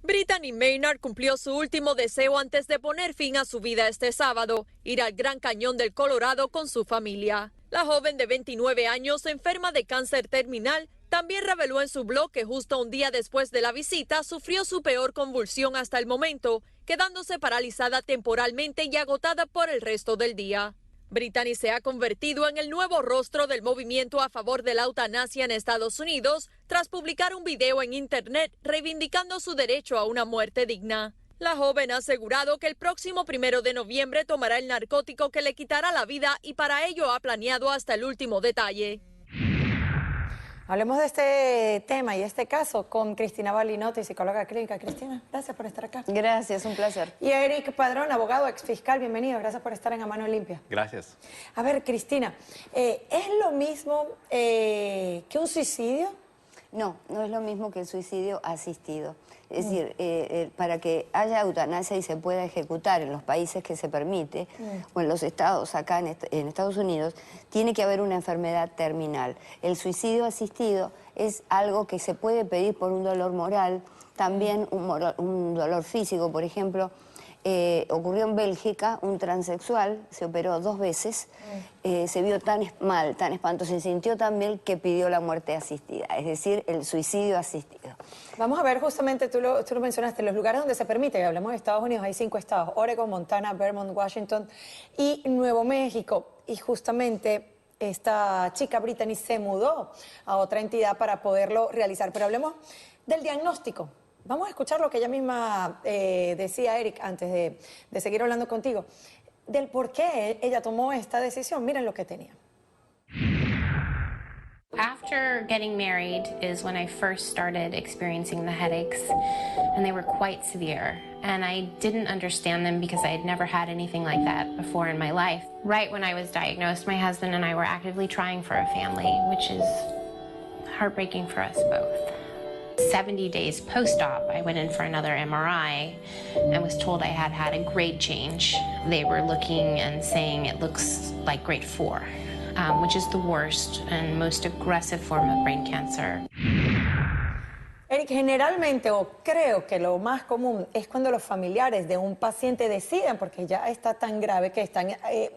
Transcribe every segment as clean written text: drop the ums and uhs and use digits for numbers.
Brittany Maynard cumplió su último deseo antes de poner fin a su vida este sábado, ir al Gran Cañón del Colorado con su familia. La joven de 29 años, enferma de cáncer terminal, también reveló en su blog que justo un día después de la visita sufrió su peor convulsión hasta el momento, quedándose paralizada temporalmente y agotada por el resto del día. Brittany se ha convertido en el nuevo rostro del movimiento a favor de la eutanasia en Estados Unidos tras publicar un video en internet reivindicando su derecho a una muerte digna. La joven ha asegurado que el próximo 1 de noviembre tomará el narcótico que le quitará la vida y para ello ha planeado hasta el último detalle. Hablemos de este tema y este caso con Cristina Balinotti, psicóloga clínica. Cristina, gracias por estar acá. Gracias, un placer. Y Eric Padrón, abogado, exfiscal, bienvenido. Gracias por estar en A Mano Limpia. Gracias. A ver, Cristina, ¿es lo mismo que un suicidio? No, no es lo mismo que el suicidio asistido. Es decir, para que haya eutanasia y se pueda ejecutar en los países que se permite, o en los estados, acá en Estados Unidos, tiene que haber una enfermedad terminal. El suicidio asistido es algo que se puede pedir por un dolor moral, también un dolor físico. Por ejemplo, ocurrió en Bélgica, un transexual se operó 2 veces, se vio tan mal, tan espantoso, se sintió tan bien que pidió la muerte asistida, es decir, el suicidio asistido. Vamos a ver, justamente tú lo mencionaste, los lugares donde se permite, hablamos de Estados Unidos, hay 5 estados, Oregon, Montana, Vermont, Washington y Nuevo México. Y justamente esta chica Brittany se mudó a otra entidad para poderlo realizar. Pero hablemos del diagnóstico. Vamos a escuchar lo que ella misma decía, Eric, antes de seguir hablando contigo, del por qué ella tomó esta decisión. Miren lo que tenía. After getting married is when I first started experiencing the headaches, and they were quite severe. And I didn't understand them because I had never had anything like that before in my life. Right when I was diagnosed, my husband and I were actively trying for a family, which is heartbreaking for us both. 70 days post-op, I went in for another MRI and was told I had had a grade change. They were looking and saying it looks like grade 4. Which is the worst and most aggressive form of brain cancer. Eric, generalmente, o creo que lo más común es cuando los familiares de un paciente deciden, porque ya está tan grave que están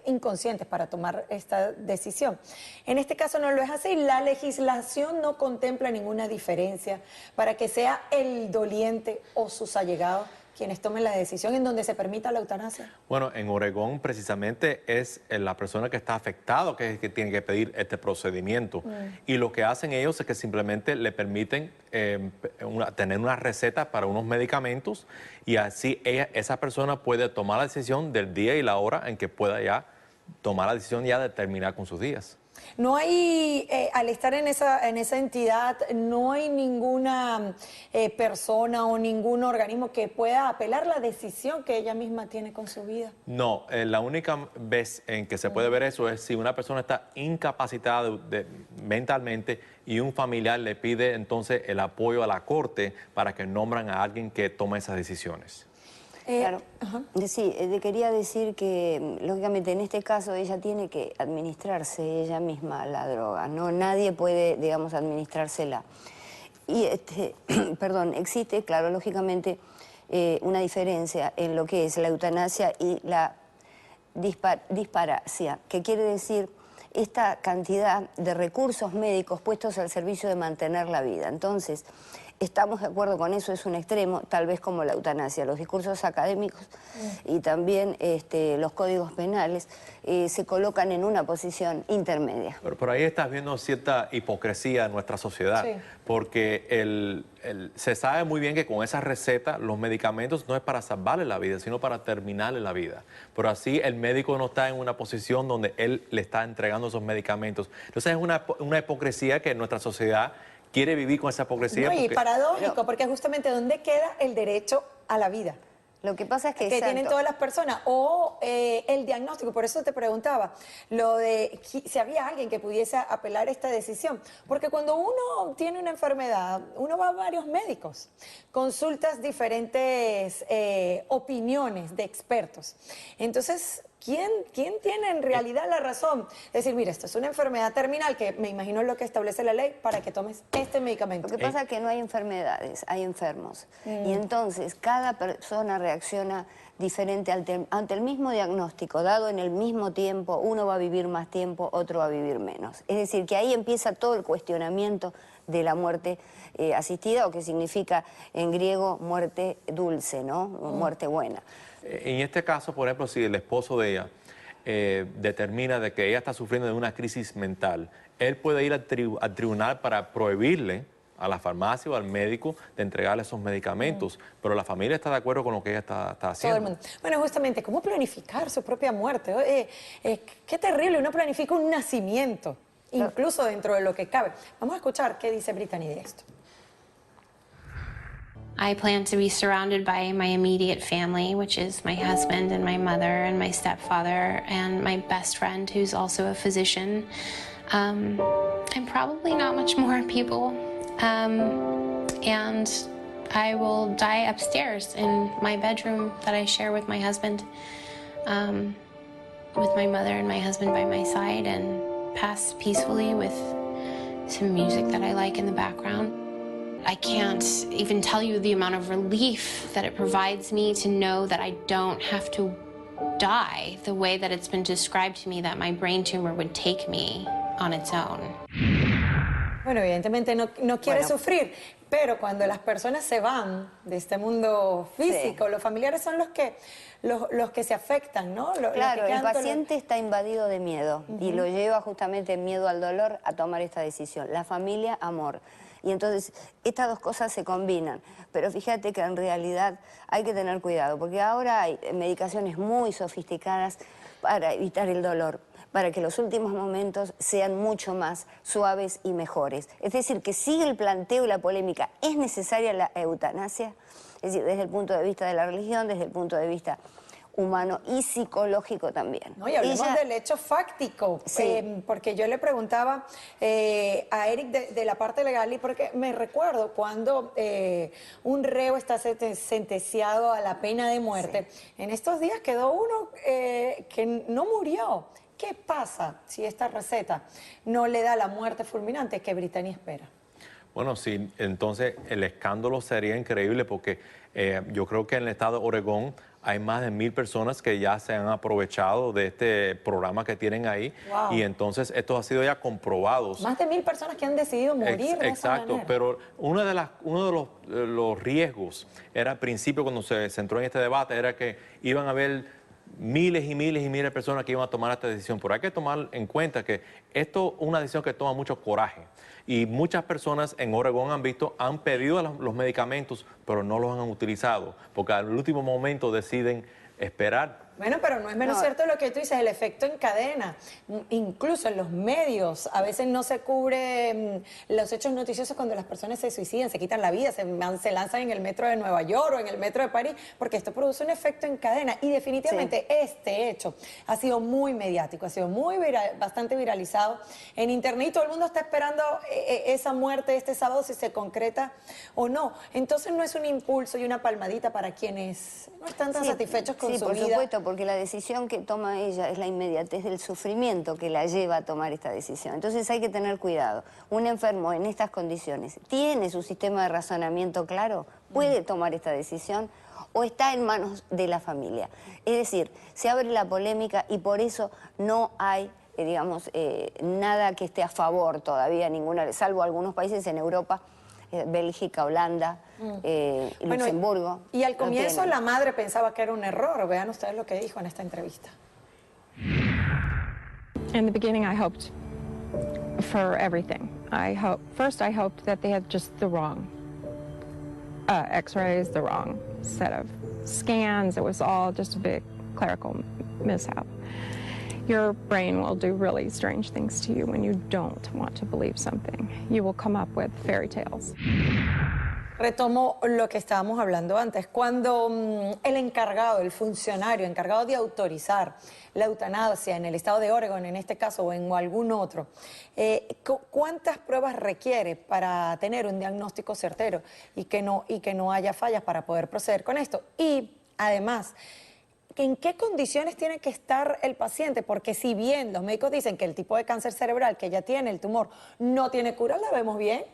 inconscientes para tomar esta decisión. En este caso no lo es así. La legislación no contempla ninguna diferencia para que sea el doliente o sus allegados quienes tomen la decisión en donde se permita la eutanasia. Bueno, en Oregón precisamente es la persona que está afectada que es que tiene que pedir este procedimiento. Y lo que hacen ellos es que simplemente le permiten tener una receta para unos medicamentos y así esa persona puede tomar la decisión del día y la hora en que pueda ya tomar la decisión ya de terminar con sus días. No hay, al estar en esa entidad, no hay ninguna persona o ningún organismo que pueda apelar la decisión que ella misma tiene con su vida. No, la única vez en que se puede ver eso es si una persona está incapacitada mentalmente y un familiar le pide entonces el apoyo a la corte para que nombran a alguien que tome esas decisiones. Claro. Sí, quería decir que, lógicamente, en este caso ella tiene que administrarse ella misma la droga, ¿no? Nadie puede, digamos, administrársela. Y, perdón, existe, claro, lógicamente, una diferencia en lo que es la eutanasia y la disparasia, que quiere decir esta cantidad de recursos médicos puestos al servicio de mantener la vida. Entonces, estamos de acuerdo con eso, es un extremo, tal vez como la eutanasia. Los discursos académicos y también los códigos penales se colocan en una posición intermedia. Pero por ahí estás viendo cierta hipocresía en nuestra sociedad, sí. Porque se sabe muy bien que con esa receta los medicamentos no es para salvarle la vida, sino para terminarle la vida. Pero así el médico no está en una posición donde él le está entregando esos medicamentos. Entonces es una hipocresía que nuestra sociedad quiere vivir con esa hipocresía. No, y paradójico, porque justamente ¿dónde queda el derecho a la vida? Lo que pasa es que tienen todas las personas, o el diagnóstico. Por eso te preguntaba, lo de si había alguien que pudiese apelar esta decisión. Porque cuando uno tiene una enfermedad, uno va a varios médicos, consultas diferentes opiniones de expertos. Entonces, ¿quién tiene en realidad la razón? Es decir, mira, esto es una enfermedad terminal que me imagino es lo que establece la ley para que tomes este medicamento. Lo que pasa es que no hay enfermedades, hay enfermos. Y entonces cada persona reacciona diferente ante el mismo diagnóstico, dado en el mismo tiempo, uno va a vivir más tiempo, otro va a vivir menos. Es decir, que ahí empieza todo el cuestionamiento de la muerte asistida, o que significa en griego muerte dulce, ¿no? Muerte buena. En este caso, por ejemplo, si el esposo de ella determina de que ella está sufriendo de una crisis mental, él puede ir al tribunal para prohibirle a la farmacia o al médico de entregarle esos medicamentos, pero la familia está de acuerdo con lo que ella está haciendo. Todo el mundo. Bueno, justamente, ¿cómo planificar su propia muerte? Qué terrible, uno planifica un nacimiento, incluso dentro de lo que cabe. Vamos a escuchar qué dice Brittany de esto. I plan to be surrounded by my immediate family, which is my husband and my mother and my stepfather and my best friend, who's also a physician. And probably not much more people. And I will die upstairs in my bedroom that I share with my husband, with my mother and my husband by my side, and pass peacefully with some music that I like in the background. I can't even tell you the amount of relief that it provides me to know that I don't have to die the way that it's been described to me that my brain tumor would take me on its own. Bueno, evidentemente no quiere sufrir, pero cuando las personas se van de este mundo físico, los familiares son los que se afectan, ¿no? Claro, el paciente está invadido de miedo y lo lleva justamente miedo al dolor a tomar esta decisión. La familia, amor. Y entonces estas dos cosas se combinan. Pero fíjate que en realidad hay que tener cuidado, porque ahora hay medicaciones muy sofisticadas para evitar el dolor, para que los últimos momentos sean mucho más suaves y mejores. Es decir, que sigue el planteo y la polémica. ¿Es necesaria la eutanasia? Es decir, desde el punto de vista de la religión, desde el punto de vista humano y psicológico también. No, y hablemos del hecho fáctico, porque yo le preguntaba a Eric de la parte legal, y porque me recuerdo cuando un reo está sentenciado a la pena de muerte, en estos días quedó uno que no murió. ¿Qué pasa si esta receta no le da la muerte fulminante que Brittany espera? Bueno, sí, entonces el escándalo sería increíble, porque yo creo que en el estado de Oregón hay más de 1000 personas que ya se han aprovechado de este programa que tienen ahí. Wow. Y entonces esto ha sido ya comprobado. Más de 1000 personas que han decidido morir de esa manera. Pero uno de los riesgos era al principio, cuando se entró en este debate, era que iban a haber miles y miles y miles de personas que iban a tomar esta decisión. Pero hay que tomar en cuenta que esto es una decisión que toma mucho coraje. Y muchas personas en Oregón han pedido los medicamentos, pero no los han utilizado, porque al último momento deciden esperar. Bueno, pero no es menos cierto lo que tú dices, el efecto en cadena. Incluso en los medios a veces no se cubre los hechos noticiosos cuando las personas se suicidan, se quitan la vida, se lanzan en el metro de Nueva York o en el metro de París, porque esto produce un efecto en cadena. Y definitivamente este hecho ha sido muy mediático, ha sido bastante viralizado en internet, y todo el mundo está esperando esa muerte este sábado, si se concreta o no. Entonces no es un impulso y una palmadita para quienes no están tan satisfechos con su vida. Sí, por supuesto, porque la decisión que toma ella es la inmediatez del sufrimiento que la lleva a tomar esta decisión. Entonces hay que tener cuidado. Un enfermo en estas condiciones tiene su sistema de razonamiento claro, puede tomar esta decisión, o está en manos de la familia. Es decir, se abre la polémica y por eso no hay nada que esté a favor todavía, salvo algunos países en Europa, Bélgica, Holanda, Luxemburgo. Y al comienzo la madre pensaba que era un error. Vean ustedes lo que dijo en esta entrevista. In the beginning, I hoped for everything. First, I hoped that they had just the wrong x-rays, the wrong set of scans. It was all just a big clerical mishap. Your brain will do really strange things to you when you don't want to believe something. You will come up with fairy tales. Retomo lo que estábamos hablando antes. Cuando el encargado, el funcionario encargado de autorizar la eutanasia en el estado de Oregon, en este caso, o en algún otro, ¿cuántas pruebas requiere para tener un diagnóstico certero y que no haya fallas para poder proceder con esto? Y además, ¿En qué condiciones tiene que estar el paciente? Porque si bien los médicos dicen que el tipo de cáncer cerebral que ella tiene, el tumor, no tiene cura, la vemos bien.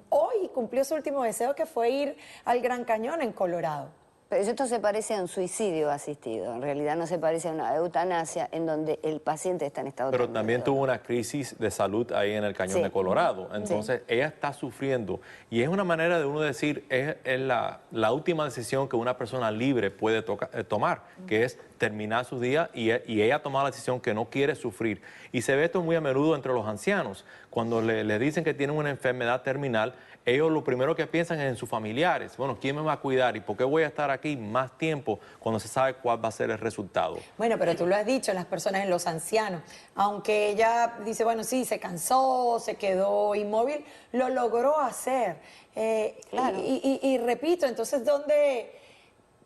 Hoy cumplió su último deseo, que fue ir al Gran Cañón en Colorado. Pero esto se parece a un suicidio asistido, en realidad no se parece a una eutanasia en donde el paciente está en estado Pero terminal. también tuvo una crisis de salud ahí en el Cañón Sí. de Colorado. Entonces, ella está sufriendo. Y es una manera de uno decir, es la última decisión que una persona libre puede tomar, que es terminar sus días y ella toma la decisión que no quiere sufrir. Y se ve esto muy a menudo entre los ancianos. Cuando le dicen que tienen una enfermedad terminal, ellos lo primero que piensan es en sus familiares. Bueno, ¿quién me va a cuidar? ¿Y por qué voy a estar aquí más tiempo cuando se sabe cuál va a ser el resultado? Bueno, pero tú lo has dicho, las personas, en los ancianos, aunque ella dice, bueno, sí, se cansó, se quedó inmóvil, lo logró hacer. Claro. Y repito, entonces,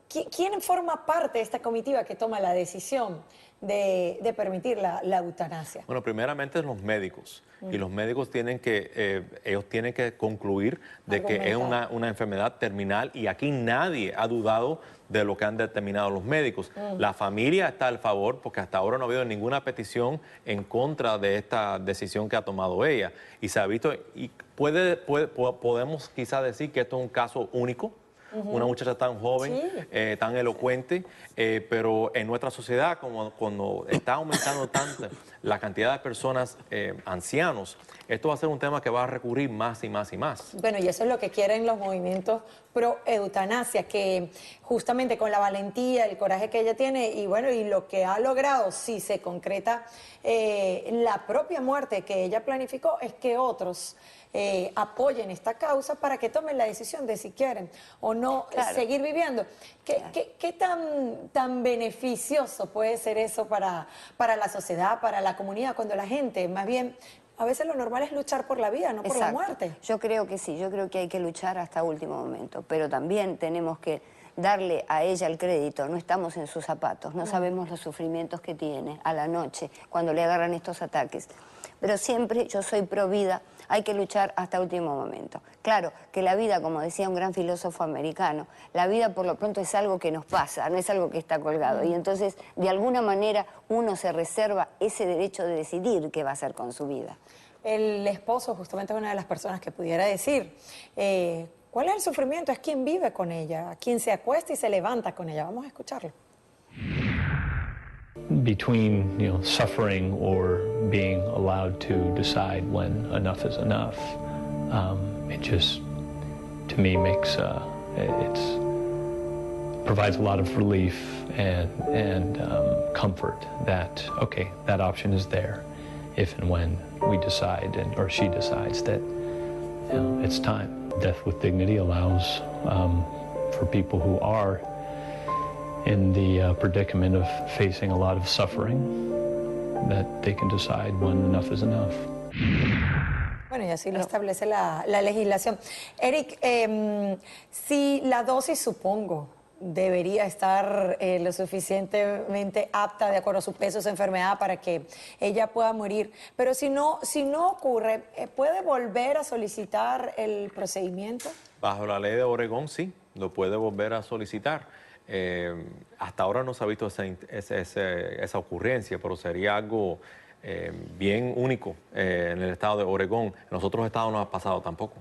¿quién forma parte de esta comitiva que toma la decisión de permitir la eutanasia? Bueno, primeramente los médicos. Y los médicos tienen que concluir de que es una enfermedad terminal, y aquí nadie ha dudado de lo que han determinado los médicos. La familia está al favor porque hasta ahora no ha habido ninguna petición en contra de esta decisión que ha tomado ella. Y se ha visto, y podemos quizás decir que esto es un caso único. Una muchacha tan joven, tan elocuente, pero en nuestra sociedad, cuando está aumentando tanto la cantidad de personas ancianos, esto va a ser un tema que va a recurrir más y más y más. Bueno, y eso es lo que quieren los movimientos pro eutanasia, que justamente con la valentía, el coraje que ella tiene y bueno, y lo que ha logrado, si se concreta la propia muerte que ella planificó, es que otros apoyen esta causa para que tomen la decisión de si quieren o no seguir viviendo. ¿Qué tan beneficioso puede ser eso para la sociedad, para la comunidad, cuando la gente, más bien, a veces lo normal es luchar por la vida, no por la muerte? Yo creo que sí, yo creo que hay que luchar hasta último momento, pero también tenemos que darle a ella el crédito. No estamos en sus zapatos, no sabemos los sufrimientos que tiene a la noche cuando le agarran estos ataques. Pero siempre yo soy pro vida, hay que luchar hasta último momento. Claro, que la vida, como decía un gran filósofo americano, la vida por lo pronto es algo que nos pasa, no es algo que está colgado. Y entonces, de alguna manera, uno se reserva ese derecho de decidir qué va a hacer con su vida. El esposo justamente es una de las personas que pudiera decir, ¿cuál es el sufrimiento? Es quien vive con ella, quien se acuesta y se levanta con ella. Vamos a escucharlo. Between, suffering or being allowed to decide when enough is enough, it just, to me, provides a lot of relief and comfort that, okay, that option is there if and when we decide, or she decides that, it's time. Death with dignity allows for people who are in the predicament of facing a lot of suffering, that they can decide when enough is enough. Bueno, y así lo establece la legislación. Eric, si la dosis, supongo, debería estar lo suficientemente apta de acuerdo a su peso, su enfermedad, para que ella pueda morir, pero si no ocurre, ¿puede volver a solicitar el procedimiento? Bajo la ley de Oregón, sí, lo puede volver a solicitar. Hasta ahora no se ha visto esa ocurrencia, pero sería algo bien único en el estado de Oregón. En los otros estados no ha pasado tampoco.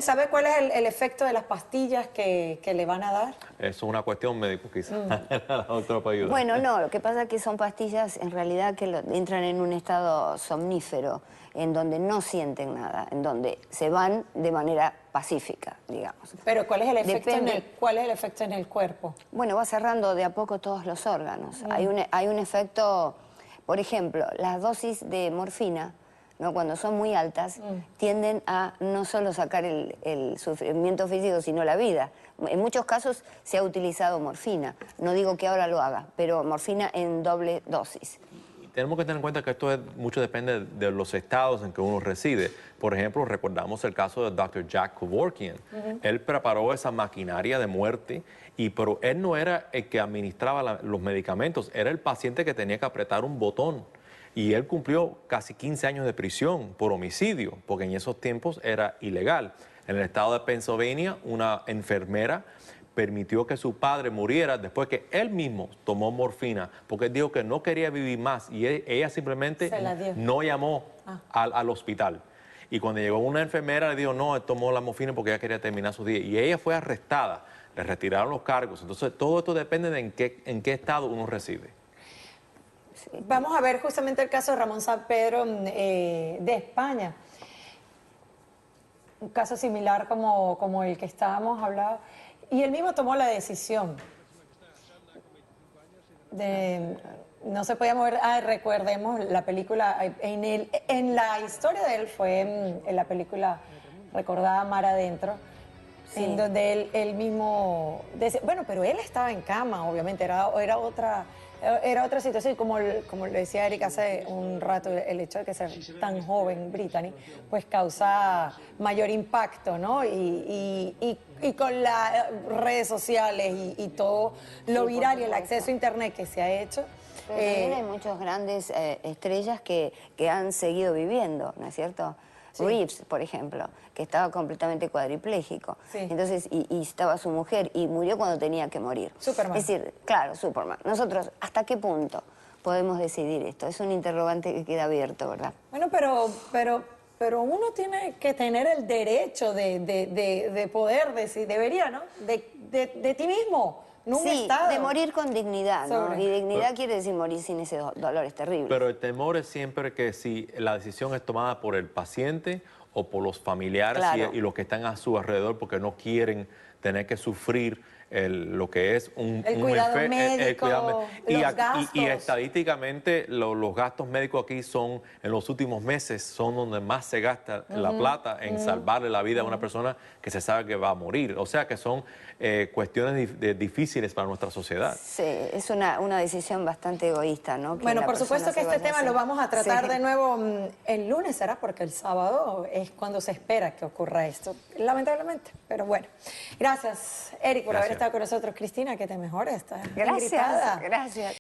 ¿Sabe cuál es el efecto de las pastillas que le van a dar? Eso es una cuestión médica, quizás. La doctora puede ayudar. Bueno, no, lo que pasa es que son pastillas en realidad que entran en un estado somnífero, en donde no sienten nada, en donde se van de manera pacífica, digamos. Pero ¿cuál es el efecto, Depende. en el cuerpo? Bueno, va cerrando de a poco todos los órganos. Hay un efecto, por ejemplo, las dosis de morfina, ¿no? Cuando son muy altas, tienden a no solo sacar el sufrimiento físico, sino la vida. En muchos casos se ha utilizado morfina. No digo que ahora lo haga, pero morfina en doble dosis. Tenemos que tener en cuenta que esto mucho depende de los estados en que uno reside. Por ejemplo, recordamos el caso del Dr. Jack Kevorkian. Él preparó esa maquinaria de muerte, pero él no era el que administraba los medicamentos, era el paciente que tenía que apretar un botón. Y él cumplió casi 15 años de prisión por homicidio, porque en esos tiempos era ilegal. En el estado de Pennsylvania, una enfermera permitió que su padre muriera después que él mismo tomó morfina, porque él dijo que no quería vivir más y ella simplemente Se la dio. no llamó al hospital. Y cuando llegó una enfermera le dijo, no, él tomó la morfina porque ella quería terminar sus días. Y ella fue arrestada, le retiraron los cargos. Entonces, todo esto depende de en qué estado uno reside. Vamos a ver justamente el caso de Ramón San Pedro de España. Un caso similar como el que estábamos hablando. Y él mismo tomó la decisión de no se podía mover. Recordemos la película, en la historia de él fue en la película recordada Mar Adentro, Sí. en donde él mismo decía, bueno, pero él estaba en cama, obviamente, era otra situación, como le decía Eric hace un rato, el hecho de que sea tan joven, Brittany, pues causa mayor impacto, ¿no? Y con las redes sociales y todo lo Sí, viral por y el supuesto. acceso a Internet que se ha hecho. Pero también hay muchas grandes estrellas que han seguido viviendo, ¿no es cierto? Sí. Reeves, por ejemplo, que estaba completamente cuadripléjico. Sí. Entonces, y estaba su mujer y murió cuando tenía que morir. Superman. Es decir, claro, Superman. Nosotros, ¿hasta qué punto podemos decidir esto? Es un interrogante que queda abierto, ¿verdad? Bueno, pero uno tiene que tener el derecho de poder decir, debería, ¿no? De ti mismo, no un Sí, estado. de morir con dignidad, ¿no? Sobre. Y dignidad quiere decir morir sin ese dolor, es terrible. Pero el temor es siempre que si la decisión es tomada por el paciente o por los familiares Claro. y los que están a su alrededor porque no quieren tener que sufrir lo que es El cuidado médico, los gastos. Y estadísticamente los gastos médicos aquí son, en los últimos meses, son donde más se gasta la plata en salvarle la vida a una persona que se sabe que va a morir. O sea que son cuestiones difíciles para nuestra sociedad. Sí, es una decisión bastante egoísta, ¿no? Que Bueno, la por supuesto persona que se este vaya tema así. lo vamos a tratar Sí. de nuevo el lunes, ¿será? Porque el sábado es cuando se espera que ocurra esto, lamentablemente. Pero bueno, gracias, Eric, por haber Gracias. estado con nosotros. Cristina, que te mejores. Estás Gracias, engripada. gracias.